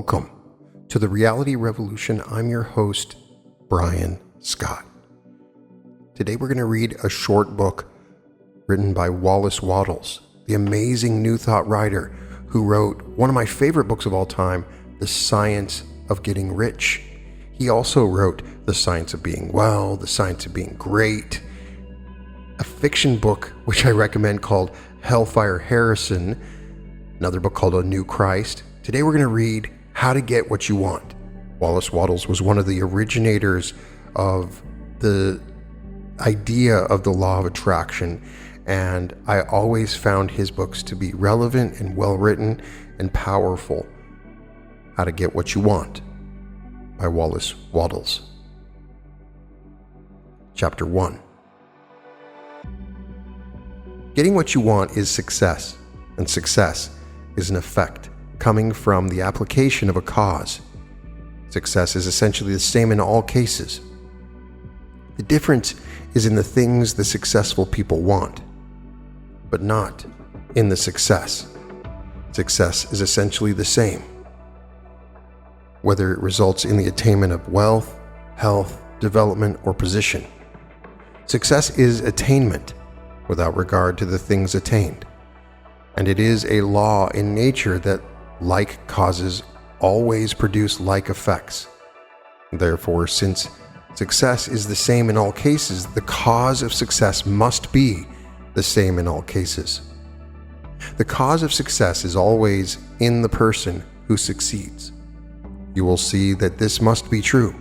Welcome to the Reality Revolution. I'm your host, Brian Scott. Today we're going to read a short book written by Wallace Wattles, the amazing New Thought writer who wrote one of my favorite books of all time, The Science of Getting Rich. He also wrote The Science of Being Well, The Science of Being Great, a fiction book which I recommend called Hellfire Harrison, another book called A New Christ. Today we're going to read How to Get What You Want. Wallace Wattles was one of the originators of the idea of the law of attraction, and I always found his books to be relevant and well-written and powerful. How to Get What You Want by Wallace Wattles. Chapter 1. Getting what you want is success, and success is an effect coming from the application of a cause. Success is essentially the same in all cases. The difference is in the things the successful people want, but not in the success. Success is essentially the same, whether it results in the attainment of wealth, health, development, or position. Success is attainment without regard to the things attained, and it is a law in nature that like causes always produce like effects. Therefore, since success is the same in all cases, the cause of success must be the same in all cases. The cause of success is always in the person who succeeds. You will see that this must be true,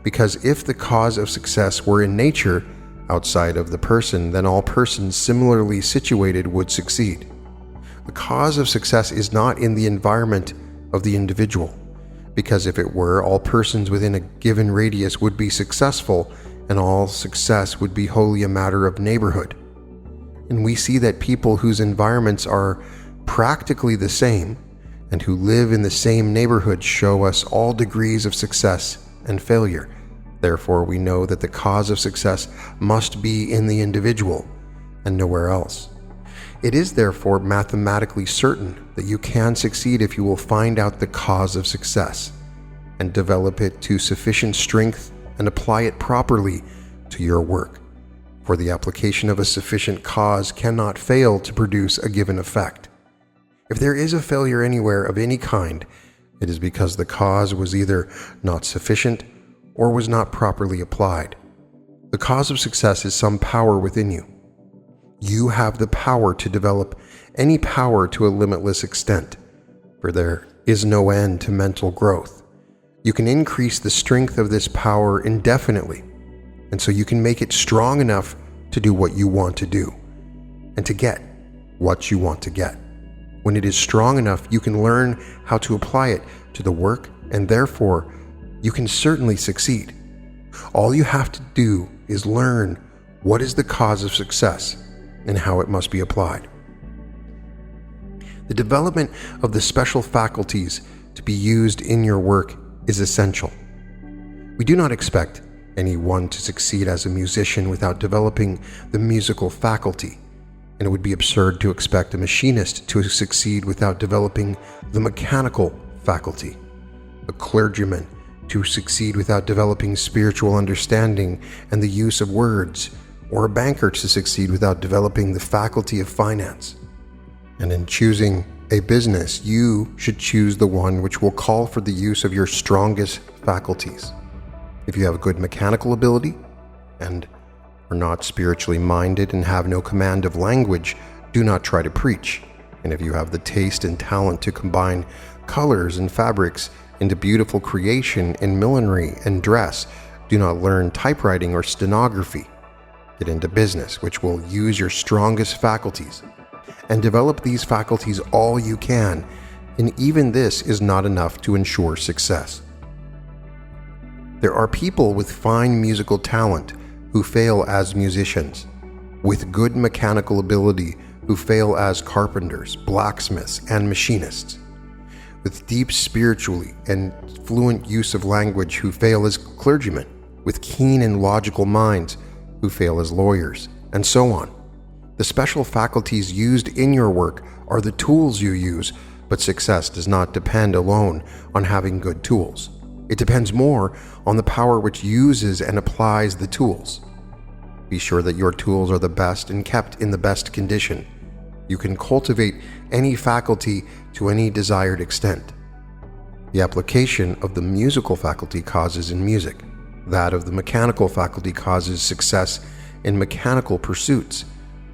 because if the cause of success were in nature, outside of the person, then all persons similarly situated would succeed. The cause of success is not in the environment of the individual, because if it were, all persons within a given radius would be successful, and all success would be wholly a matter of neighborhood. And we see that people whose environments are practically the same, and who live in the same neighborhood, show us all degrees of success and failure. Therefore, we know that the cause of success must be in the individual and nowhere else. It is therefore mathematically certain that you can succeed if you will find out the cause of success and develop it to sufficient strength and apply it properly to your work. For the application of a sufficient cause cannot fail to produce a given effect. If there is a failure anywhere of any kind, it is because the cause was either not sufficient or was not properly applied. The cause of success is some power within you. You have the power to develop any power to a limitless extent, for there is no end to mental growth. You can increase the strength of this power indefinitely, and so you can make it strong enough to do what you want to do, and to get what you want to get. When it is strong enough, you can learn how to apply it to the work, and therefore, you can certainly succeed. All you have to do is learn what is the cause of success and how it must be applied. The development of the special faculties to be used in your work is essential. We do not expect anyone to succeed as a musician without developing the musical faculty, and it would be absurd to expect a machinist to succeed without developing the mechanical faculty, a clergyman to succeed without developing spiritual understanding and the use of words, or a banker to succeed without developing the faculty of finance. And in choosing a business, you should choose the one which will call for the use of your strongest faculties. If you have a good mechanical ability and are not spiritually minded and have no command of language, do not try to preach. And if you have the taste and talent to combine colors and fabrics into beautiful creation in millinery and dress, do not learn typewriting or stenography. Get into business, which will use your strongest faculties, and develop these faculties all you can, and even this is not enough to ensure success. There are people with fine musical talent who fail as musicians, with good mechanical ability who fail as carpenters, blacksmiths, and machinists, with deep spiritually and fluent use of language who fail as clergymen, with keen and logical minds who fail as lawyers, and so on. The special faculties used in your work are the tools you use But success does not depend alone on having good tools. It depends more on the power which uses and applies the tools. Be sure that your tools are the best and kept in the best condition. You can cultivate any faculty to any desired extent. The application of the musical faculty causes in music. That of the mechanical faculty causes success in mechanical pursuits.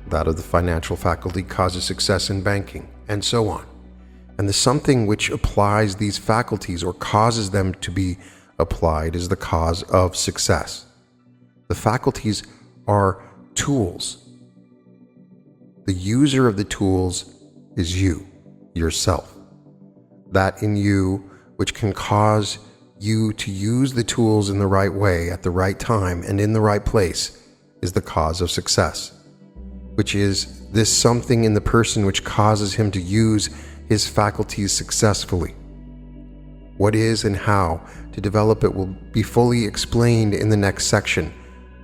That of the financial faculty causes success in banking, and so on. And the something which applies these faculties or causes them to be applied is the cause of success. The faculties are tools. The user of the tools is you, yourself. That in you which can cause you to use the tools in the right way at the right time and in the right place is the cause of success, which is this something in the person which causes him to use his faculties successfully. What is and how to develop it will be fully explained in the next section,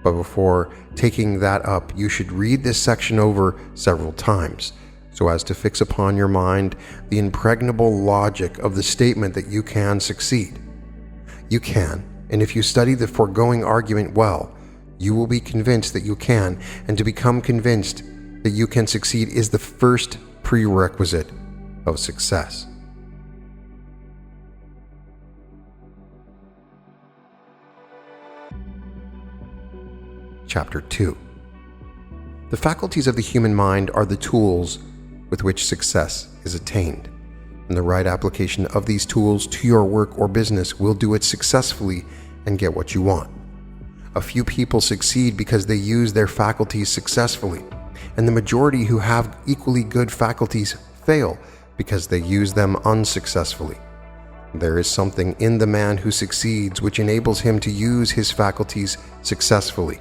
but before taking that up, you should read this section over several times, so as to fix upon your mind the impregnable logic of the statement that you can succeed. You can, and if you study the foregoing argument well, you will be convinced that you can, and to become convinced that you can succeed is the first prerequisite of success. Chapter 2. The faculties of the human mind are the tools with which success is attained, and the right application of these tools to your work or business will do it successfully and get what you want. A few people succeed because they use their faculties successfully, and the majority who have equally good faculties fail because they use them unsuccessfully. There is something in the man who succeeds which enables him to use his faculties successfully,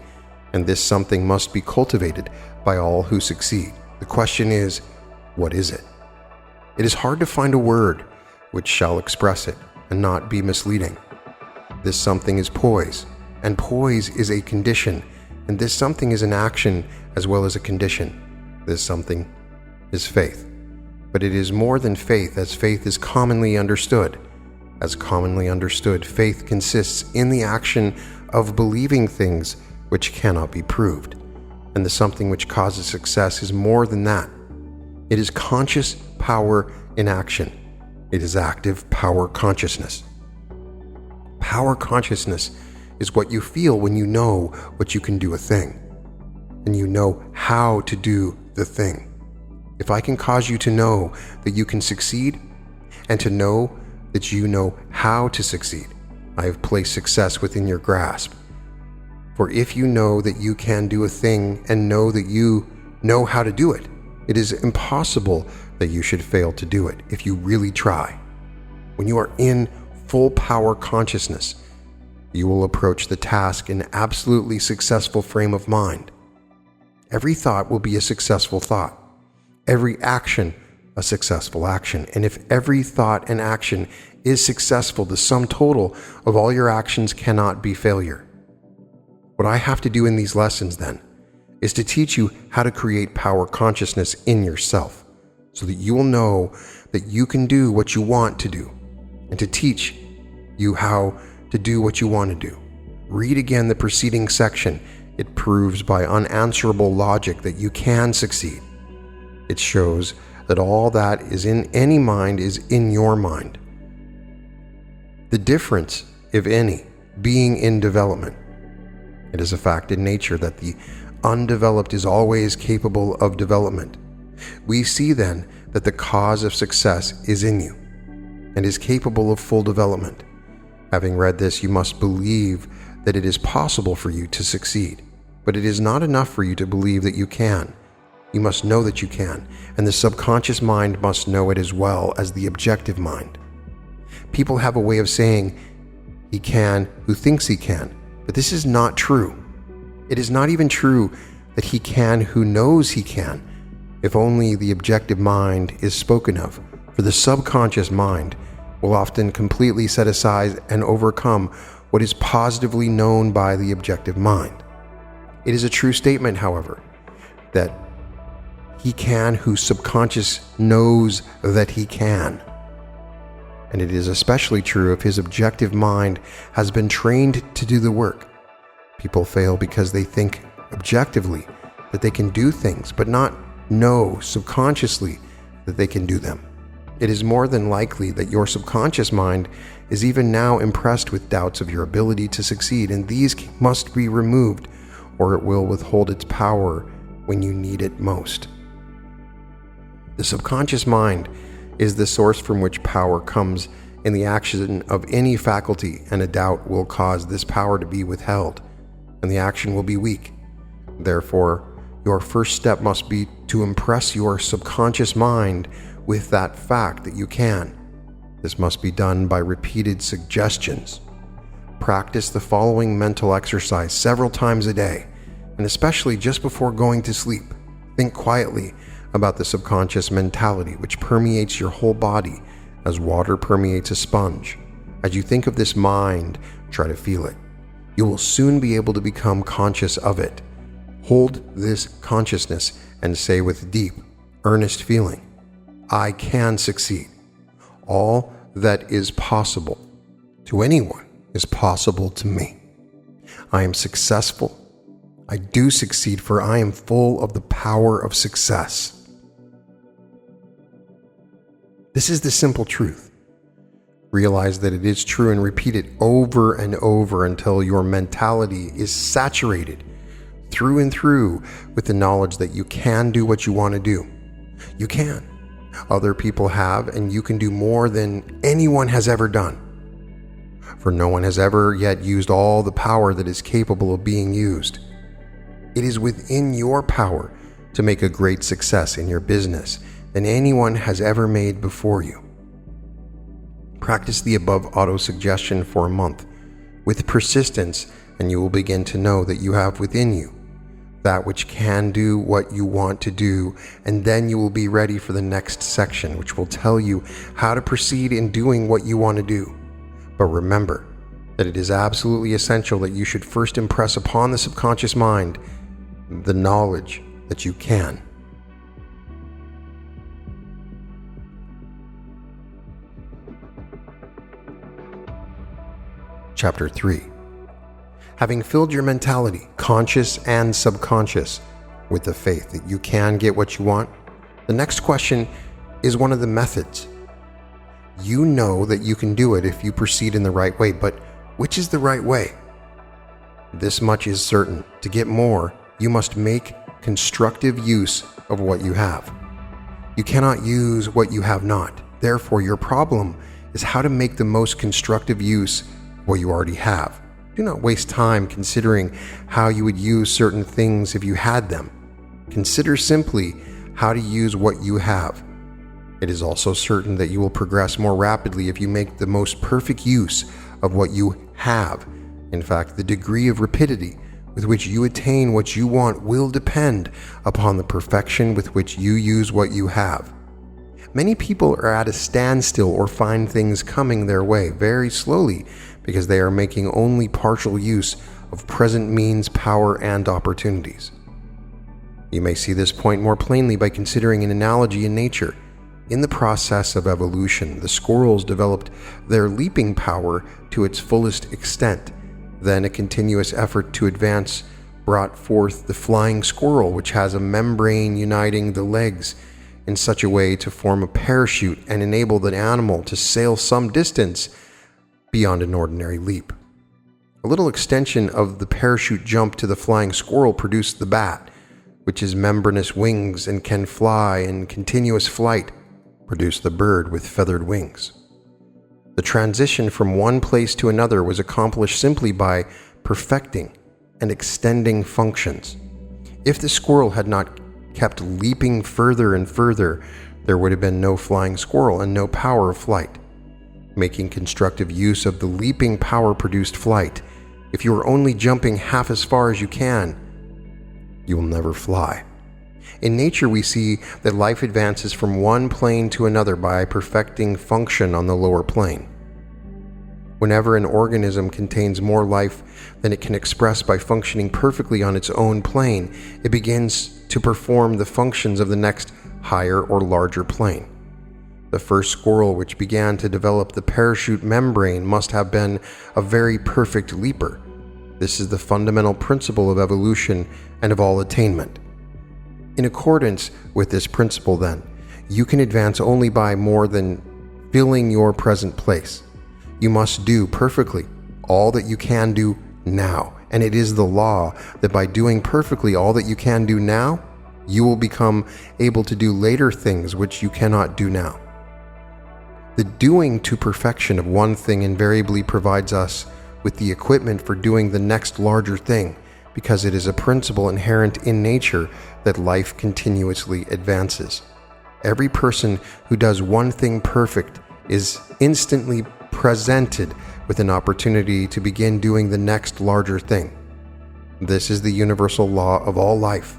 and this something must be cultivated by all who succeed. The question is, what is it? It is hard to find a word which shall express it and not be misleading. This something is poise, and poise is a condition, and this something is an action as well as a condition. This something is faith. But it is more than faith, as faith is commonly understood. As commonly understood, faith consists in the action of believing things which cannot be proved, and the something which causes success is more than that. It is conscious power in action. It is active power consciousness. Power consciousness is what you feel when you know what you can do a thing, and you know how to do the thing. If I can cause you to know that you can succeed, and to know that you know how to succeed, I have placed success within your grasp. For if you know that you can do a thing and know that you know how to do it, it is impossible that you should fail to do it if you really try. When you are in full power consciousness, you will approach the task in absolutely successful frame of mind. Every thought will be a successful thought. Every action a successful action. And if every thought and action is successful, the sum total of all your actions cannot be failure. What I have to do in these lessons, then, is to teach you how to create power consciousness in yourself, so that you will know that you can do what you want to do, and to teach you how to do what you want to do. Read again the preceding section. It proves by unanswerable logic that you can succeed. It shows that all that is in any mind is in your mind. The difference, if any, being in development. It is a fact in nature that the undeveloped is always capable of development. We see then that the cause of success is in you and is capable of full development. Having read this, you must believe that it is possible for you to succeed, but it is not enough for you to believe that you can. You must know that you can, and the subconscious mind must know it as well as the objective mind. People have a way of saying he can who thinks he can, but this is not true. It is not even true that he can who knows he can, if only the objective mind is spoken of, for the subconscious mind will often completely set aside and overcome what is positively known by the objective mind. It is a true statement, however, that he can whose subconscious knows that he can. And it is especially true if his objective mind has been trained to do the work. People fail because they think objectively that they can do things, but not know subconsciously that they can do them. It is more than likely that your subconscious mind is even now impressed with doubts of your ability to succeed, and these must be removed, or it will withhold its power when you need it most. The subconscious mind is the source from which power comes in the action of any faculty, and a doubt will cause this power to be withheld, and the action will be weak. Therefore, your first step must be to impress your subconscious mind with that fact that you can. This must be done by repeated suggestions. Practice the following mental exercise several times a day, and especially just before going to sleep. Think quietly about the subconscious mentality which permeates your whole body as water permeates a sponge. As you think of this mind, try to feel it. You will soon be able to become conscious of it. Hold this consciousness and say with deep, earnest feeling, I can succeed. All that is possible to anyone is possible to me. I am successful. I do succeed, for I am full of the power of success. This is the simple truth. Realize that it is true and repeat it over and over until your mentality is saturated through and through with the knowledge that you can do what you want to do. You can. Other people have, and you can do more than anyone has ever done. For no one has ever yet used all the power that is capable of being used. It is within your power to make a great success in your business than anyone has ever made before you. Practice the above auto-suggestion for a month with persistence, and you will begin to know that you have within you that which can do what you want to do, and then you will be ready for the next section, which will tell you how to proceed in doing what you want to do. But remember that it is absolutely essential that you should first impress upon the subconscious mind the knowledge that you can. Chapter 3. Having filled your mentality, conscious and subconscious, with the faith that you can get what you want, the next question is one of the methods. You know that you can do it if you proceed in the right way, but which is the right way? This much is certain. To get more, you must make constructive use of what you have. You cannot use what you have not. Therefore, your problem is how to make the most constructive use of what you already have. Do not waste time considering how you would use certain things if you had them. Consider simply how to use what you have. It is also certain that you will progress more rapidly if you make the most perfect use of what you have. In fact, the degree of rapidity with which you attain what you want will depend upon the perfection with which you use what you have. Many people are at a standstill or find things coming their way very slowly because they are making only partial use of present means, power, and opportunities. You may see this point more plainly by considering an analogy in nature. In the process of evolution, the squirrels developed their leaping power to its fullest extent. Then a continuous effort to advance brought forth the flying squirrel, which has a membrane uniting the legs in such a way to form a parachute and enable the animal to sail some distance beyond an ordinary leap. A little extension of the parachute jump to the flying squirrel produced the bat, which has membranous wings and can fly in continuous flight, produced the bird with feathered wings. The transition from one place to another was accomplished simply by perfecting and extending functions. If the squirrel had not kept leaping further and further, there would have been no flying squirrel and no power of flight. Making constructive use of the leaping power produced flight. If you are only jumping half as far as you can, you will never fly. In nature, we see that life advances from one plane to another by perfecting function on the lower plane. Whenever an organism contains more life than it can express by functioning perfectly on its own plane, it begins to perform the functions of the next higher or larger plane. The first squirrel which began to develop the parachute membrane must have been a very perfect leaper. This is the fundamental principle of evolution and of all attainment. In accordance with this principle, then, you can advance only by more than filling your present place. You must do perfectly all that you can do now, and it is the law that by doing perfectly all that you can do now, you will become able to do later things which you cannot do now. The doing to perfection of one thing invariably provides us with the equipment for doing the next larger thing, because it is a principle inherent in nature that life continuously advances. Every person who does one thing perfect is instantly presented with an opportunity to begin doing the next larger thing. This is the universal law of all life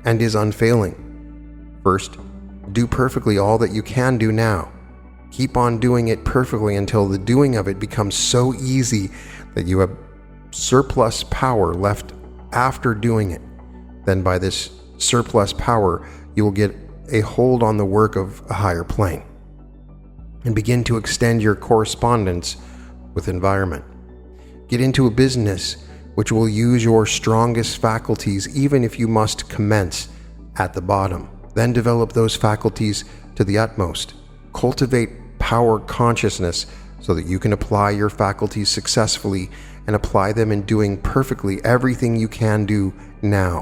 and is unfailing. First, do perfectly all that you can do now. Keep on doing it perfectly until the doing of it becomes so easy that you have surplus power left after doing it. Then by this surplus power, you will get a hold on the work of a higher plane and begin to extend your correspondence with environment. Get into a business which will use your strongest faculties even if you must commence at the bottom. Then develop those faculties to the utmost. Cultivate power consciousness so that you can apply your faculties successfully and apply them in doing perfectly everything you can do now,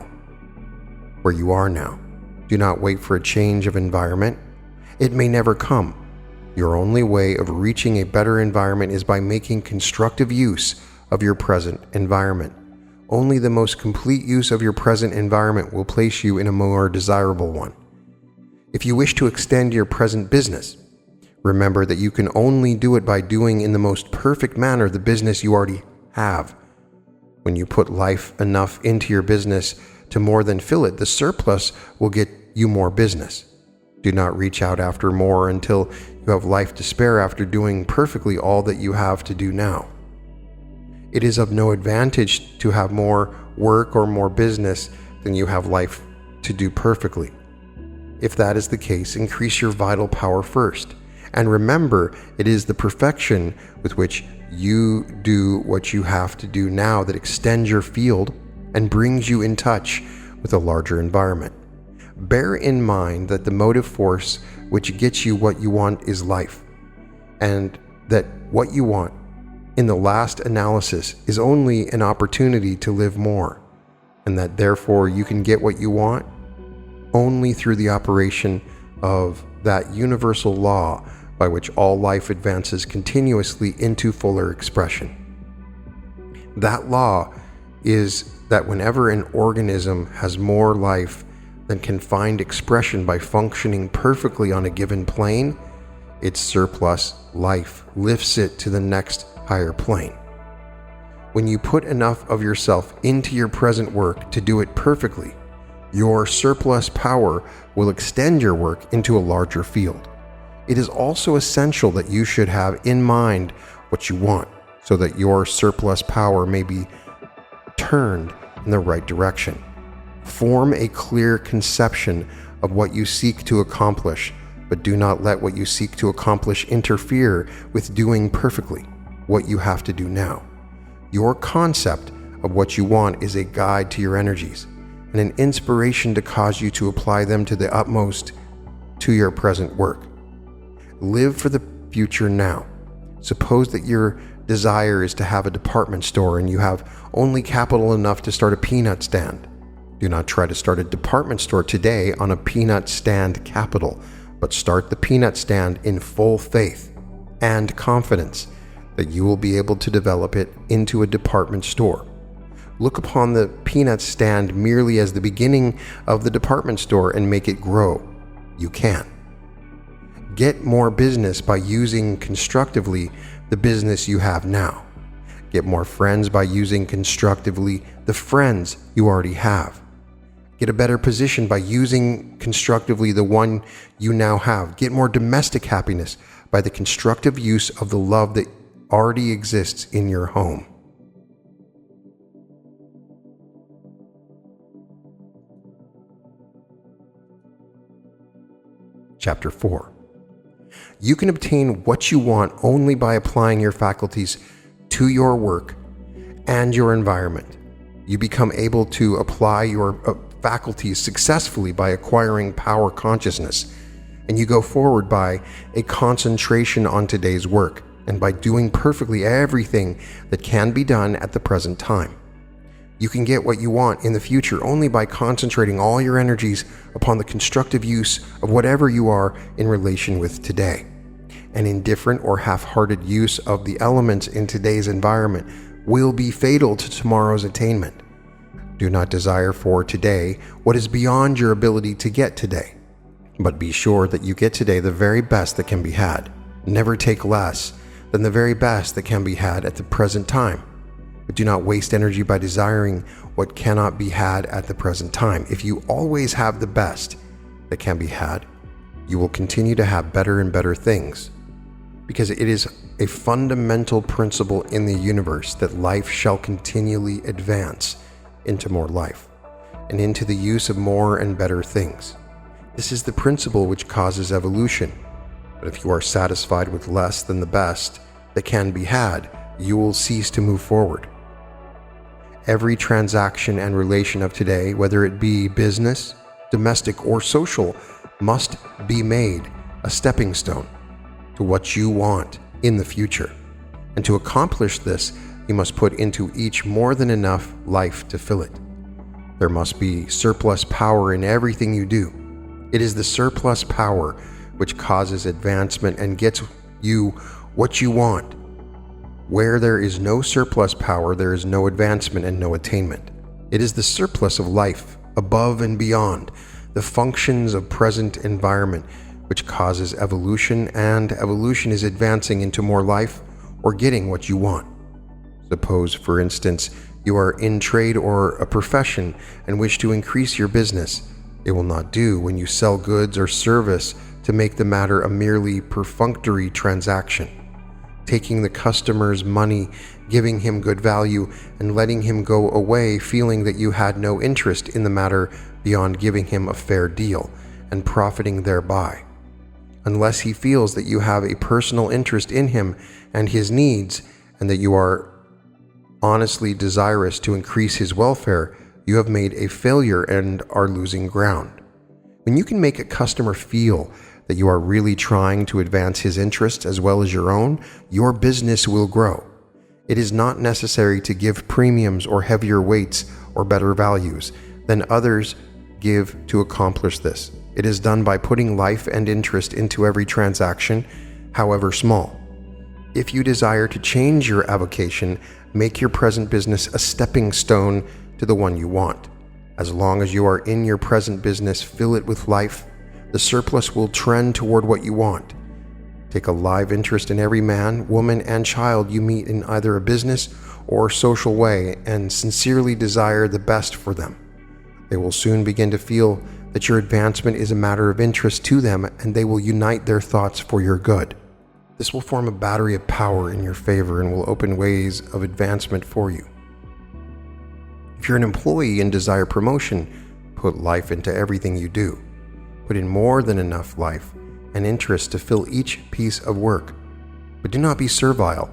where you are now. Do not wait for a change of environment. It may never come. Your only way of reaching a better environment is by making constructive use of your present environment. Only the most complete use of your present environment will place you in a more desirable one. If you wish to extend your present business, remember that you can only do it by doing in the most perfect manner the business you already have. When you put life enough into your business to more than fill it, the surplus will get you more business. Do not reach out after more until you have life to spare after doing perfectly all that you have to do now. It is of no advantage to have more work or more business than you have life to do perfectly. If that is the case, increase your vital power first. And remember, it is the perfection with which you do what you have to do now that extends your field and brings you in touch with a larger environment. Bear in mind that the motive force which gets you what you want is life, and that what you want, in the last analysis, is only an opportunity to live more, and that therefore you can get what you want only through the operation of that universal law by which all life advances continuously into fuller expression. That law is that whenever an organism has more life than can find expression by functioning perfectly on a given plane, its surplus life lifts it to the next higher plane. When you put enough of yourself into your present work to do it perfectly, your surplus power will extend your work into a larger field. It is also essential that you should have in mind what you want, so that your surplus power may be turned in the right direction. Form a clear conception of what you seek to accomplish, but do not let what you seek to accomplish interfere with doing perfectly what you have to do now. Your concept of what you want is a guide to your energies and an inspiration to cause you to apply them to the utmost to your present work. Live for the future now. Suppose that your desire is to have a department store and you have only capital enough to start a peanut stand. Do not try to start a department store today on a peanut stand capital, but start the peanut stand in full faith and confidence that you will be able to develop it into a department store. Look upon the peanut stand merely as the beginning of the department store and make it grow. You can. Get more business by using constructively the business you have now. Get more friends by using constructively the friends you already have. Get a better position by using constructively the one you now have. Get more domestic happiness by the constructive use of the love that already exists in your home. Chapter 4. You can obtain what you want only by applying your faculties to your work and your environment. You become able to apply your faculties successfully by acquiring power consciousness, and you go forward by a concentration on today's work and by doing perfectly everything that can be done at the present time. You can get what you want in the future only by concentrating all your energies upon the constructive use of whatever you are in relation with today. An indifferent or half-hearted use of the elements in today's environment will be fatal to tomorrow's attainment. Do not desire for today what is beyond your ability to get today, but be sure that you get today the very best that can be had. Never take less than the very best that can be had at the present time. But do not waste energy by desiring what cannot be had at the present time. If you always have the best that can be had, you will continue to have better and better things, because it is a fundamental principle in the universe that life shall continually advance into more life and into the use of more and better things. This is the principle which causes evolution. But if you are satisfied with less than the best that can be had, you will cease to move forward. Every transaction and relation of today, whether it be business, domestic, or social, must be made a stepping stone to what you want in the future. And to accomplish this, you must put into each more than enough life to fill it. There must be surplus power in everything you do. It is the surplus power which causes advancement and gets you what you want. Where there is no surplus power, there is no advancement and no attainment. It is the surplus of life, above and beyond the functions of present environment, which causes evolution, and evolution is advancing into more life or getting what you want. Suppose, for instance, you are in trade or a profession and wish to increase your business. It will not do when you sell goods or service to make the matter a merely perfunctory transaction, taking the customer's money, giving him good value, and letting him go away feeling that you had no interest in the matter beyond giving him a fair deal and profiting thereby. Unless he feels that you have a personal interest in him and his needs, and that you are honestly desirous to increase his welfare, you have made a failure and are losing ground. When you can make a customer feel that you are really trying to advance his interests as well as your own, your business will grow. It is not necessary to give premiums or heavier weights or better values than others give to accomplish this. It is done by putting life and interest into every transaction, however small. If you desire to change your avocation, make your present business a stepping stone to the one you want. As long as you are in your present business, fill it with life. The surplus will trend toward what you want. Take a live interest in every man, woman, and child you meet in either a business or social way, and sincerely desire the best for them. They will soon begin to feel that your advancement is a matter of interest to them, and they will unite their thoughts for your good. This will form a battery of power in your favor and will open ways of advancement for you. If you're an employee and desire promotion, put life into everything you do. Put in more than enough life and interest to fill each piece of work. But do not be servile,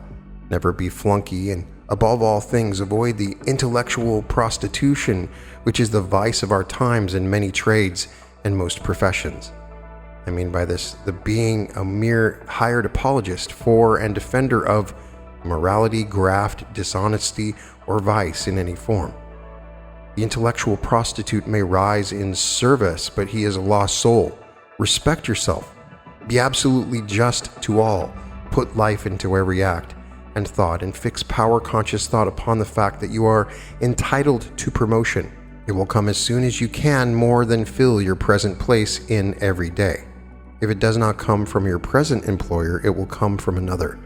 never be flunky, and above all things avoid the intellectual prostitution, which is the vice of our times in many trades and most professions. I mean by this, the being a mere hired apologist for and defender of immorality, graft, dishonesty, or vice in any form. The intellectual prostitute may rise in service, but he is a lost soul. Respect yourself. Be absolutely just to all. Put life into every act and thought, and fix power-conscious thought upon the fact that you are entitled to promotion. It will come as soon as you can more than fill your present place in every day. If it does not come from your present employer, it will come from another.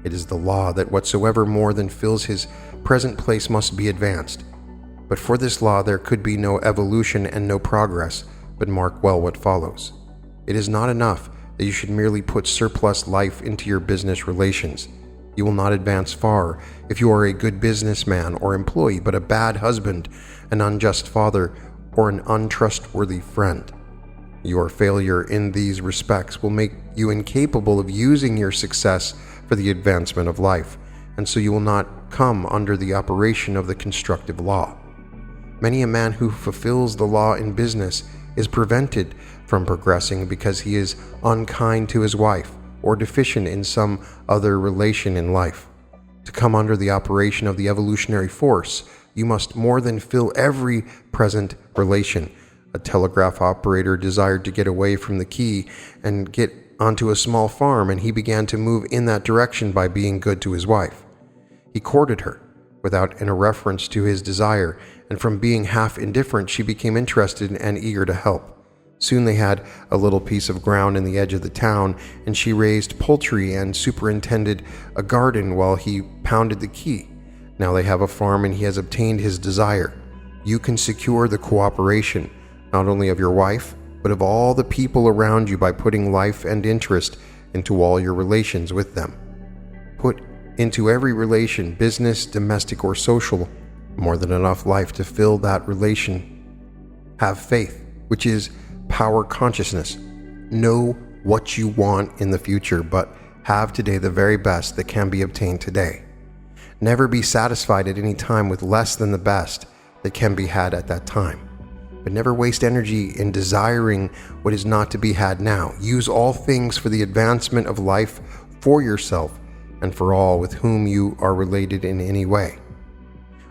It is the law that whatsoever more than fills his present place must be advanced. But for this law there could be no evolution and no progress, but mark well what follows. It is not enough that you should merely put surplus life into your business relations. You will not advance far if you are a good businessman or employee, but a bad husband, an unjust father, or an untrustworthy friend. Your failure in these respects will make you incapable of using your success for the advancement of life, and so you will not come under the operation of the constructive law. Many a man who fulfills the law in business is prevented from progressing because he is unkind to his wife or deficient in some other relation in life. To come under the operation of the evolutionary force, you must more than fill every present relation. A telegraph operator desired to get away from the key and get onto a small farm, and he began to move in that direction by being good to his wife. He courted her without any reference to his desire, and from being half indifferent, she became interested and eager to help. Soon they had a little piece of ground in the edge of the town, and she raised poultry and superintended a garden while he pounded the key. Now they have a farm, and he has obtained his desire. You can secure the cooperation, not only of your wife, but of all the people around you by putting life and interest into all your relations with them. Put into every relation, business, domestic, or social, more than enough life to fill that relation. Have faith, which is power consciousness. Know what you want in the future, but have today the very best that can be obtained today. Never be satisfied at any time with less than the best that can be had at that time. But never waste energy in desiring what is not to be had now. Use all things for the advancement of life for yourself and for all with whom you are related in any way.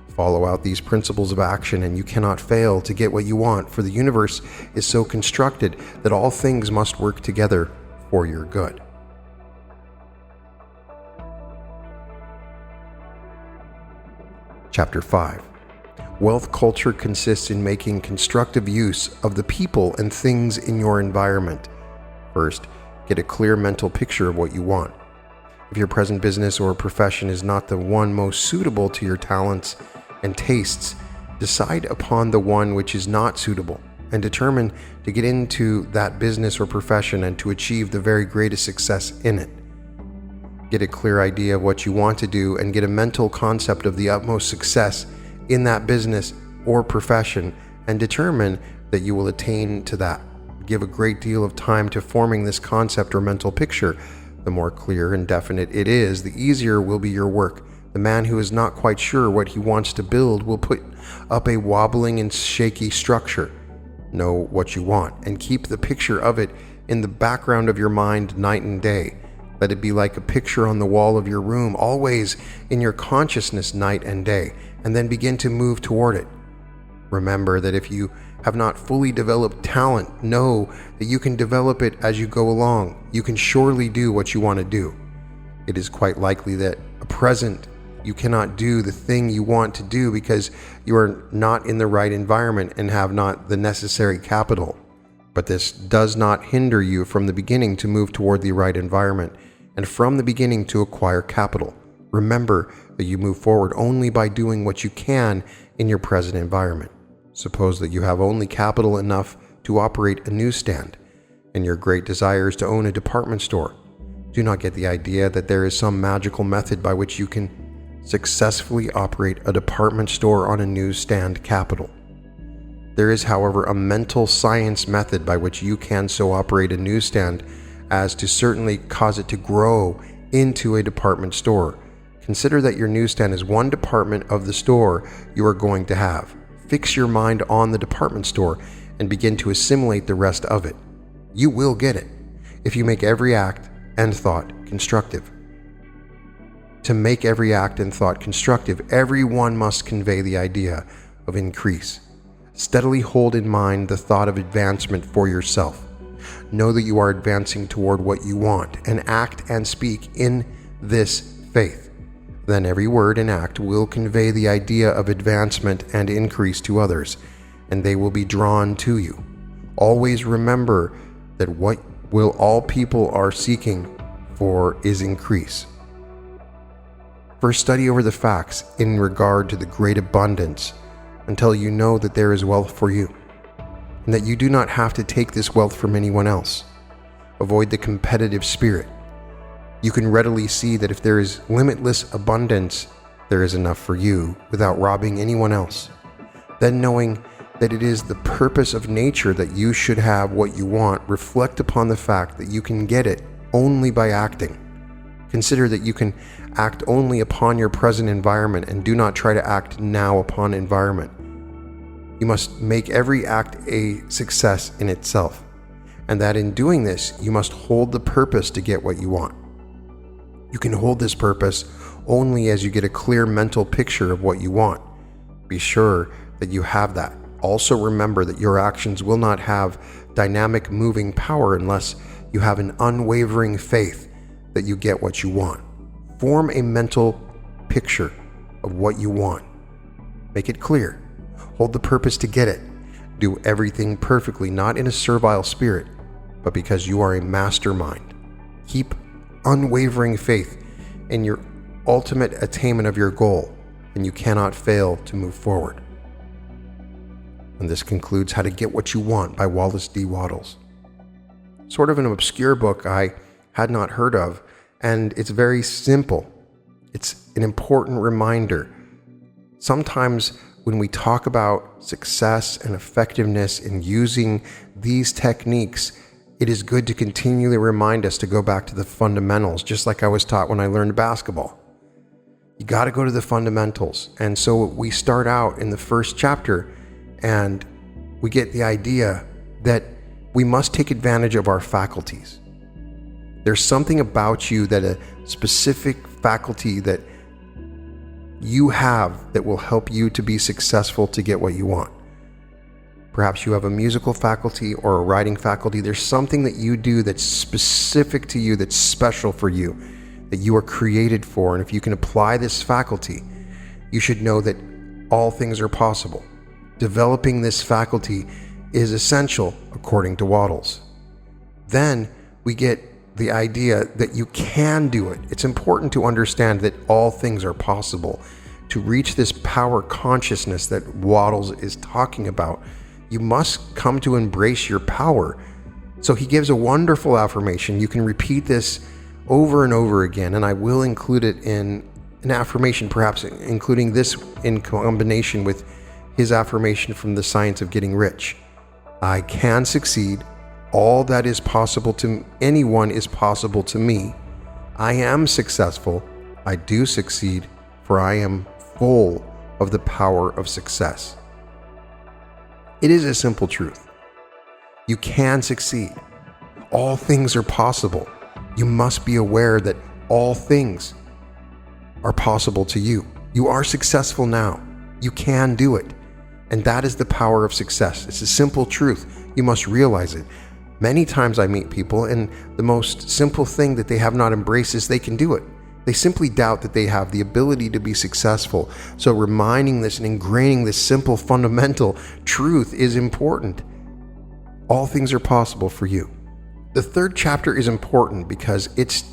Follow out these principles of action, and you cannot fail to get what you want, for the universe is so constructed that all things must work together for your good. Chapter 5. Wealth culture consists in making constructive use of the people and things in your environment. First, get a clear mental picture of what you want. If your present business or profession is not the one most suitable to your talents and tastes, decide upon the one which is not suitable and determine to get into that business or profession and to achieve the very greatest success in it. Get a clear idea of what you want to do and get a mental concept of the utmost success in that business or profession and determine that you will attain to that. Give a great deal of time to forming this concept or mental picture. The more clear and definite it is, the easier will be your work. The man who is not quite sure what he wants to build will put up a wobbling and shaky structure. Know what you want and keep the picture of it in the background of your mind night and day. Let it be like a picture on the wall of your room, always in your consciousness night and day, and then begin to move toward it. Remember that if you have not fully developed talent, know that you can develop it as you go along. You can surely do what you want to do. It is quite likely that at present you cannot do the thing you want to do because you are not in the right environment and have not the necessary capital. But this does not hinder you from the beginning to move toward the right environment and from the beginning to acquire capital. Remember that you move forward only by doing what you can in your present environment. Suppose that you have only capital enough to operate a newsstand, and your great desire is to own a department store. Do not get the idea that there is some magical method by which you can successfully operate a department store on a newsstand capital. There is, however, a mental science method by which you can so operate a newsstand as to certainly cause it to grow into a department store. Consider that your newsstand is one department of the store you are going to have. Fix your mind on the department store and begin to assimilate the rest of it. You will get it if you make every act and thought constructive. To make every act and thought constructive, everyone must convey the idea of increase. Steadily hold in mind the thought of advancement for yourself. Know that you are advancing toward what you want and act and speak in this faith. Then every word and act will convey the idea of advancement and increase to others, and they will be drawn to you. Always remember that what will all people are seeking for is increase. First, study over the facts in regard to the great abundance until you know that there is wealth for you, and that you do not have to take this wealth from anyone else. Avoid the competitive spirit. You can readily see that if there is limitless abundance, there is enough for you without robbing anyone else. Then, knowing that it is the purpose of nature that you should have what you want, reflect upon the fact that you can get it only by acting. Consider that you can act only upon your present environment, and do not try to act now upon environment. You must make every act a success in itself, and that in doing this, you must hold the purpose to get what you want. You can hold this purpose only as you get a clear mental picture of what you want. Be sure that you have that. Also remember that your actions will not have dynamic moving power unless you have an unwavering faith that you get what you want. Form a mental picture of what you want. Make it clear. Hold the purpose to get it. Do everything perfectly, not in a servile spirit, but because you are a mastermind. Keep unwavering faith in your ultimate attainment of your goal, and you cannot fail to move forward. And this concludes How to Get What You Want by Wallace D Wattles. Sort of an obscure book I had not heard of, and it's very simple. It's an important reminder. Sometimes when we talk about success and effectiveness in using these techniques, it is good to continually remind us to go back to the fundamentals, just like I was taught when I learned basketball. You got to go to the fundamentals. And so we start out in the first chapter and we get the idea that we must take advantage of our faculties. There's something about you, that a specific faculty that you have that will help you to be successful to get what you want. Perhaps you have a musical faculty or a writing faculty. There's something that you do that's specific to you, that's special for you, that you are created for. And if you can apply this faculty, you should know that all things are possible. Developing this faculty is essential, according to Wattles. Then we get the idea that you can do it. It's important to understand that all things are possible. To reach this power consciousness that Wattles is talking about, you must come to embrace your power. So he gives a wonderful affirmation. You can repeat this over and over again, and I will include it in an affirmation, perhaps including this in combination with his affirmation from The Science of Getting Rich. I can succeed. All that is possible to anyone is possible to me. I am successful. I do succeed, for I am full of the power of success. It is a simple truth. You can succeed. All things are possible. You must be aware that all things are possible to you. You are successful now. You can do it. And that is the power of success. It's a simple truth. You must realize it. Many times I meet people, and the most simple thing that they have not embraced is they can do it. They simply doubt that they have the ability to be successful. So reminding this and ingraining this simple fundamental truth is important. All things are possible for you. The third chapter is important because it's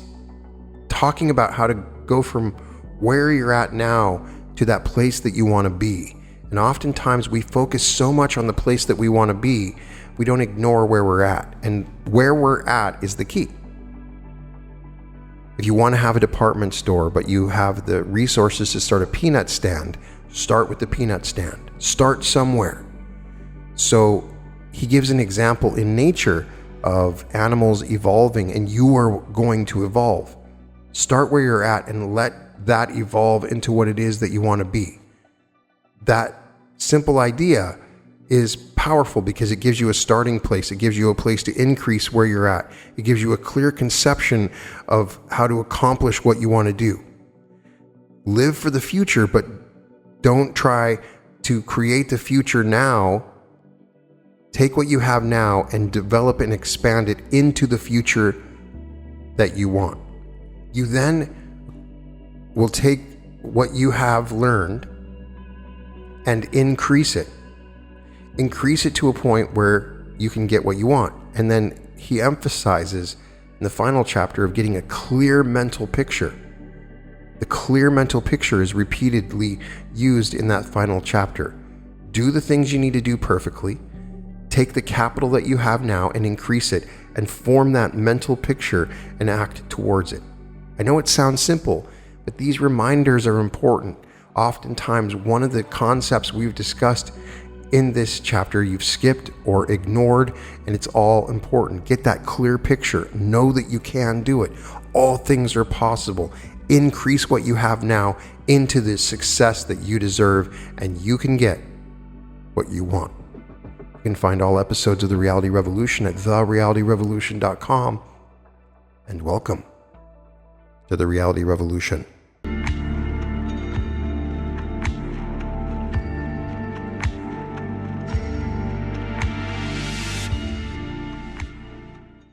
talking about how to go from where you're at now to that place that you want to be. And oftentimes we focus so much on the place that we want to be, we don't ignore where we're at. And where we're at is the key. If you want to have a department store, but you have the resources to start a peanut stand, start with the peanut stand. Start somewhere. So he gives an example in nature of animals evolving, and you are going to evolve. Start where you're at and let that evolve into what it is that you want to be. That simple idea is powerful because it gives you a starting place. It gives you a place to increase where you're at. It gives you a clear conception of how to accomplish what you want to do. Live for the future, but don't try to create the future now. Take what you have now and develop and expand it into the future that you want. You then will take what you have learned and increase it. Increase it to a point where you can get what you want. And then he emphasizes in the final chapter of getting a clear mental picture. The clear mental picture is repeatedly used in that final chapter. Do the things you need to do perfectly. Take the capital that you have now and increase it, and form that mental picture and act towards it. I know it sounds simple, but these reminders are important. Oftentimes, one of the concepts we've discussed in this chapter you've skipped or ignored, and it's all important. Get that clear picture. Know that you can do it. All things are possible. Increase what you have now into the success that you deserve, and you can get what you want. You can find all episodes of The Reality Revolution at therealityrevolution.com. And welcome to The Reality Revolution.